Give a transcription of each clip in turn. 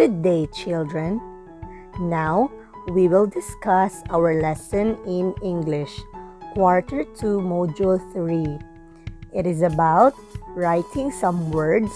Good day, children. Now, we will discuss our lesson in English, Quarter 2, Module 3. It is about writing some words,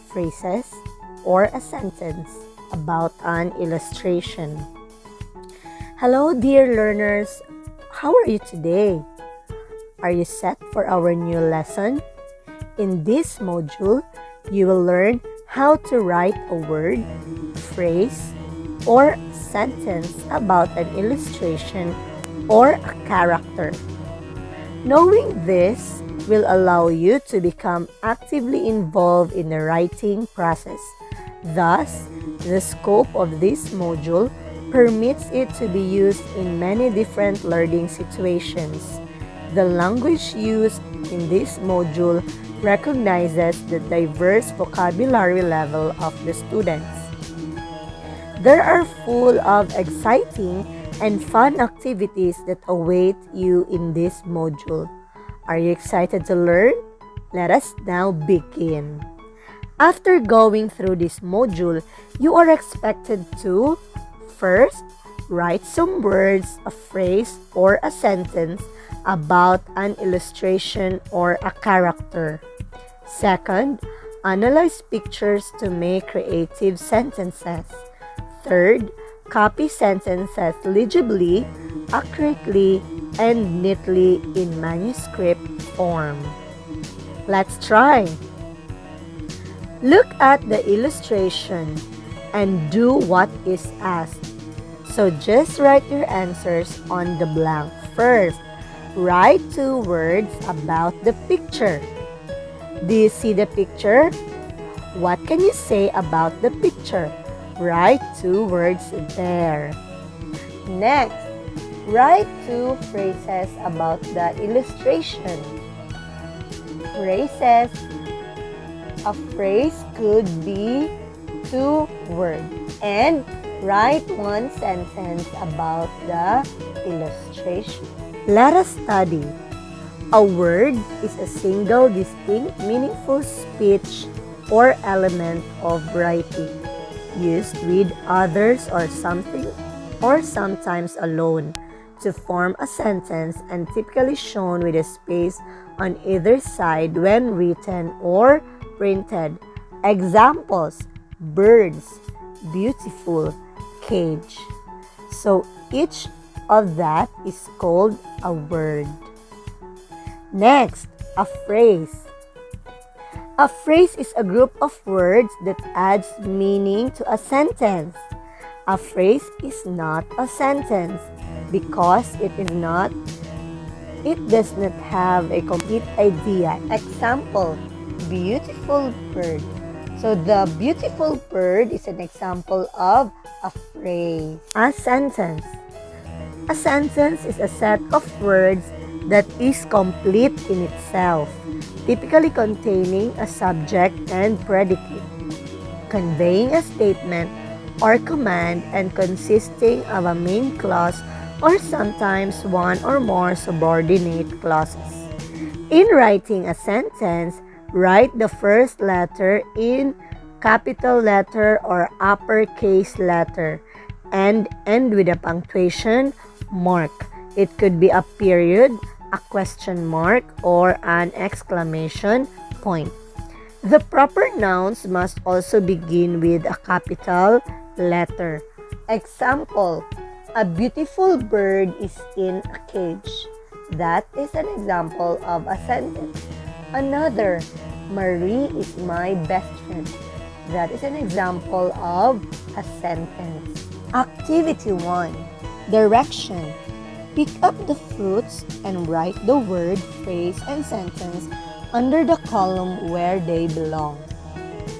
phrases, or a sentence about an illustration. Hello, dear learners. How are you today? Are you set for our new lesson? In this module, you will learn how to write a word, phrase, or sentence about an illustration or a character. Knowing this will allow you to become actively involved in the writing process. Thus, the scope of this module permits it to be used in many different learning situations. The language used in this module recognizes the diverse vocabulary level of the students. There are full of exciting and fun activities that await you in this module. Are you excited to learn? Let us now begin. After going through this module, you are expected to first, write some words, a phrase, or a sentence about an illustration or a character. Second, analyze pictures to make creative sentences. Third, copy sentences legibly, accurately, and neatly in manuscript form. Let's try. Look at the illustration and do what is asked. So just write your answers on the blank first. Write 2 words about the picture. Do you see the picture? What can you say about the picture? Write 2 words there. Next, write 2 phrases about the illustration. Phrases. A phrase could be 2 words. And write 1 sentence about the illustration. Let us study. A word is a single, distinct, meaningful speech or element of writing, used with others or something, or sometimes alone, to form a sentence and typically shown with a space on either side when written or printed. Examples: birds, beautiful, cage. So each of that is called a word. Next, a phrase. A phrase is a group of words that adds meaning to a sentence. A phrase is not a sentence because it does not have a complete idea. Example, beautiful bird. So the beautiful bird is an example of a phrase. A sentence. A sentence is a set of words that is complete in itself, typically containing a subject and predicate, conveying a statement or command and consisting of a main clause or sometimes one or more subordinate clauses. In writing a sentence, write the first letter in capital letter or uppercase letter and end with a punctuation mark. It could be a period, a question mark, or an exclamation point. The proper nouns must also begin with a capital letter. Example, a beautiful bird is in a cage. That is an example of a sentence. Another, Marie is my best friend. That is an example of a sentence. Activity 1. Direction. Pick up the fruits and write the word, phrase, and sentence under the column where they belong.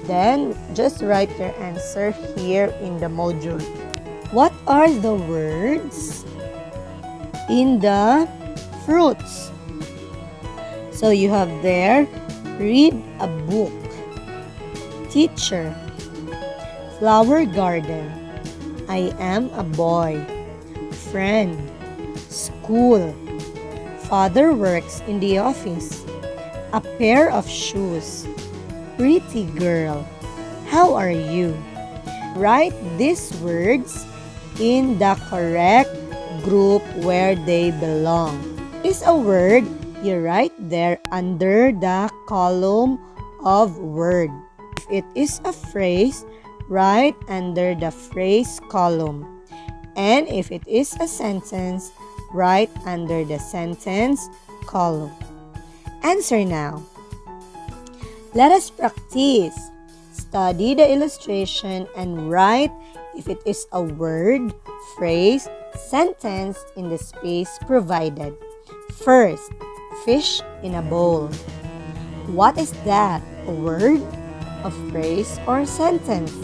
Then, just write your answer here in the module. What are the words in the fruits? So you have there, read a book, teacher, flower garden, I am a boy, friend, school, father works in the office, a pair of shoes, pretty girl, how are you? Write these words in the correct group where they belong. Is a word, you write there under the column of word. If it is a phrase, write under the phrase column. And if it is a sentence, write under the sentence column. Answer now. Let us practice. Study the illustration and write if it is a word, phrase, sentence in the space provided. First, fish in a bowl. What is that? A word, a phrase, or sentence?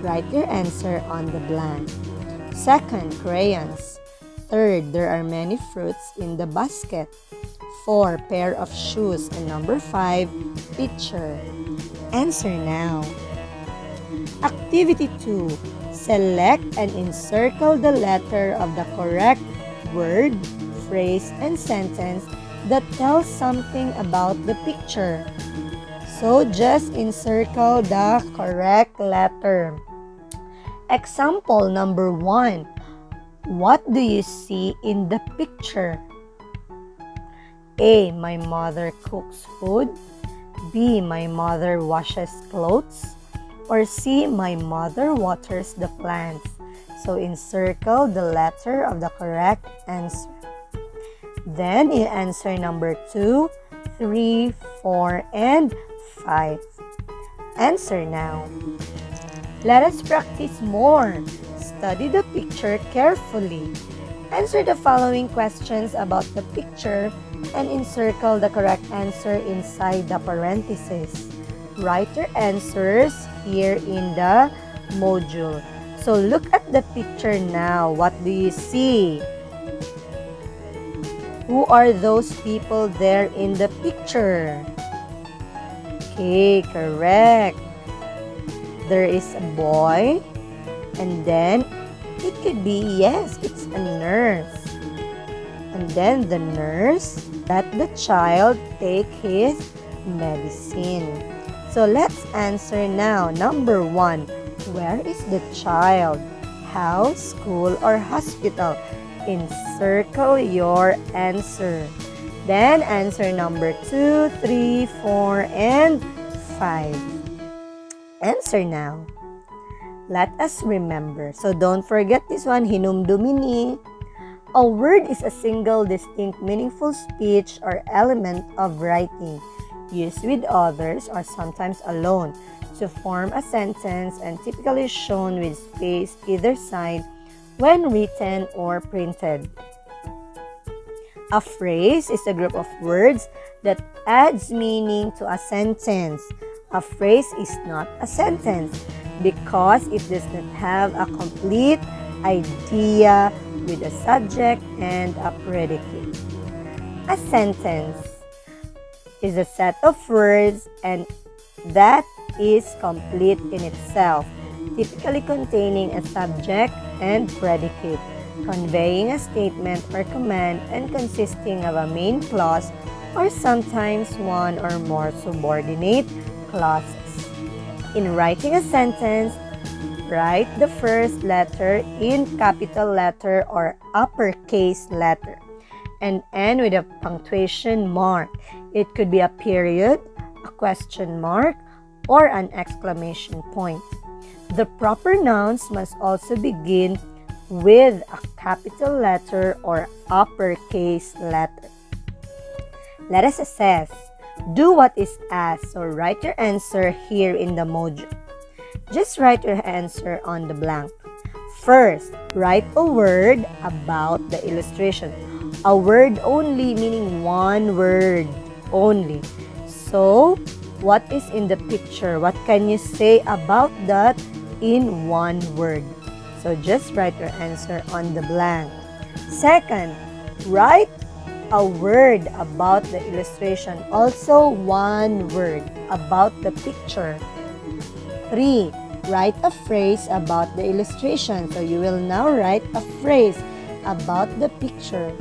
Write your answer on the blank. Second, crayons. Third, there are many fruits in the basket. 4, pair of shoes. And number 5, picture. Answer now. Activity 2. Select and encircle the letter of the correct word, phrase, and sentence that tells something about the picture. So just encircle the correct letter. Example number 1. What do you see in the picture? A. My mother cooks food. B. My mother washes clothes. Or C. My mother waters the plants. So encircle the letter of the correct answer. Then in answer number 2, 3, 4, and 5. Answer now. Let us practice more. Study the picture carefully. Answer the following questions about the picture and encircle the correct answer inside the parentheses. Write your answers here in the module. So look at the picture now. What do you see? Who are those people there in the picture? Okay, correct. There is a boy, and then it could be, yes, it's a nurse. And then the nurse let the child take his medicine. So let's answer now. Number 1, where is the child? House, school, or hospital? Encircle your answer. Then answer number 2, 3, 4, and 5. Answer now. Let us remember. So don't forget this one, hinumdumini. A word is a single, distinct, meaningful speech or element of writing, used with others or sometimes alone to form a sentence and typically shown with space either side when written or printed. A phrase is a group of words that adds meaning to a sentence. A phrase is not a sentence because it does not have a complete idea with a subject and a predicate. A sentence is a set of words and that is complete in itself, typically containing a subject and predicate, conveying a statement or command and consisting of a main clause or sometimes one or more subordinate clauses. In writing a sentence, write the first letter in capital letter or uppercase letter and end with a punctuation mark. It could be a period, a question mark, or an exclamation point. The proper nouns must also begin with a capital letter or uppercase letter. Let us assess. Do what is asked. So write your answer here in the module. Just write your answer on the blank. First, write a word about the illustration. A word only, meaning one word only. So, what is in the picture? What can you say about that in one word? So, just write your answer on the blank. Second, write a word about the illustration. Also, one word about the picture. 3. Write a phrase about the illustration. So, you will now write a phrase about the picture.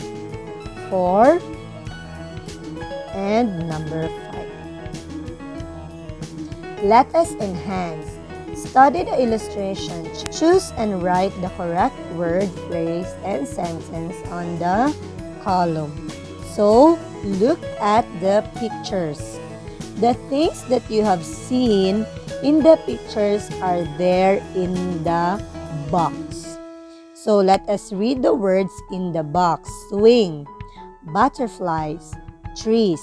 4. And number 5. Let us enhance. Study the illustration. Choose and write the correct word, phrase, and sentence on the column. So, look at the pictures. The things that you have seen in the pictures are there in the box. So, let us read the words in the box. Swing, butterflies, trees,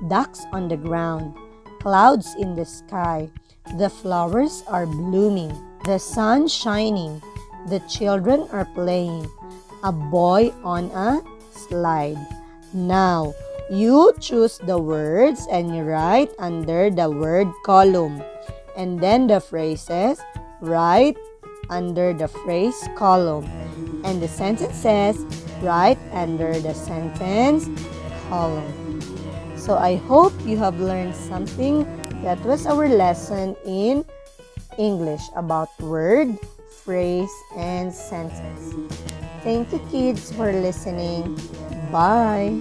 ducks on the ground, clouds in the sky, the flowers are blooming, the sun shining, the children are playing, a boy on a slide. Now, you choose the words and you write under the word column. And then the phrases, write under the phrase column. And the sentence says, write under the sentence column. So I hope you have learned something. That was our lesson in English about word, phrase, and sentence. Thank you, kids, for listening. Bye.